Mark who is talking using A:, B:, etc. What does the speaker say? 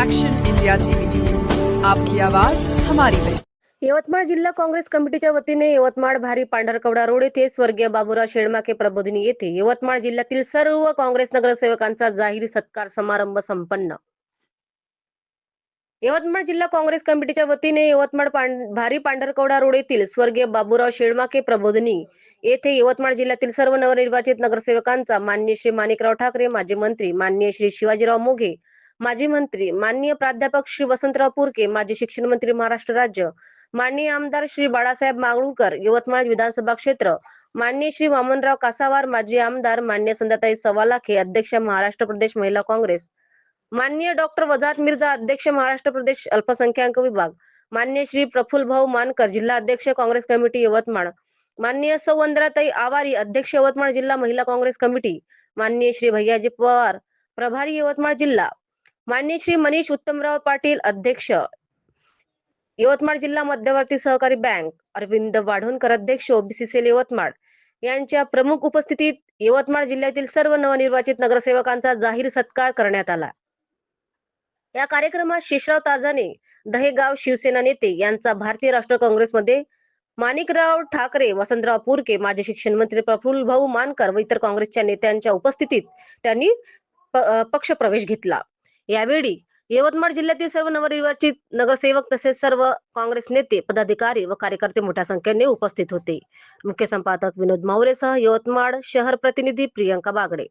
A: Action India TV news, आपकी आवाज हमारी पहचान।
B: यवतमाळ जिल्हा काँग्रेस कमिटीच्या वतीने यवतमाळ भारी पांढरकवडा रोड येथे स्वर्गीय बाबूराव शेळमाके प्रबोधिनी येथे यवतमाळ जिल्ह्यातील सर्व काँग्रेस नगरसेवकांचा जाहीर सत्कार समारंभ संपन्न। यवतमाळ जिल्हा काँग्रेस कमिटीच्या वतीने यवतमाळ भारी पांढरकवडा रोड येथील स्वर्गीय बाबूराव शेळमाके प्रबोधिनी येथे यवतमाळ जिल्ह्यातील सर्व नवनिर्वाचित नगरसेवकांचा माननीय श्री माणिकराव ठाकरे माजी मंत्री, माननीय श्री शिवाजीराव मोघे माजी मंत्री, माननीय प्राध्यापक श्री वसंतराव पुरके माजी शिक्षण मंत्री महाराष्ट्र राज्य, माननीय आमदार श्री बाळासाहेब मांगळूकर यवतमाळ विधानसभा क्षेत्र, माननीय श्री वामनराव कासावार माजी आमदार, माननीय संध्याताई सवालाखे अध्यक्ष महाराष्ट्र प्रदेश महिला काँग्रेस, माननीय डॉक्टर वजाहत मिर्झा अध्यक्ष महाराष्ट्र प्रदेश अल्पसंख्याक विभाग, माननीय श्री प्रफुल्ल भाऊ मानकर जिल्हा अध्यक्ष काँग्रेस कमिटी यवतमाळ, माननीय सौ वंदनाताई आवारी अध्यक्ष यवतमाळ जिल्हा महिला काँग्रेस कमिटी, माननीय श्री भैयाजी पवार प्रभारी यवतमाळ जिल्हा, माननीय श्री मनीष उत्तमराव पाटील अध्यक्ष यवतमाळ जिल्हा मध्यवर्ती सहकारी बँक, अरविंद वाढोणकर अध्यक्ष ओबीसी सेल यवतमाळ यांच्या प्रमुख उपस्थितीत यवतमाळ जिल्ह्यातील सर्व नवनिर्वाचित नगरसेवकांचा जाहीर सत्कार करण्यात आला। या कार्यक्रमात शेषराव ताजाने दहेगाव शिवसेना नेते यांचा भारतीय राष्ट्र काँग्रेसमध्ये, माणिकराव ठाकरे, वसंतराव पुरके माजी शिक्षण मंत्री, प्रफुल्ल भाऊ मानकर व इतर काँग्रेसच्या नेत्यांच्या उपस्थितीत त्यांनी पक्ष प्रवेश घेतला। यावेळी यवतमाळ जिल्ह्यातील सर्व नवनिर्वाचित नगरसेवक तसेच सर्व काँग्रेस नेते, पदाधिकारी व कार्यकर्ते मोठ्या संख्येने उपस्थित होते। मुख्य संपादक विनोद मावरेसह यवतमाळ शहर प्रतिनिधी प्रियंका बागडे।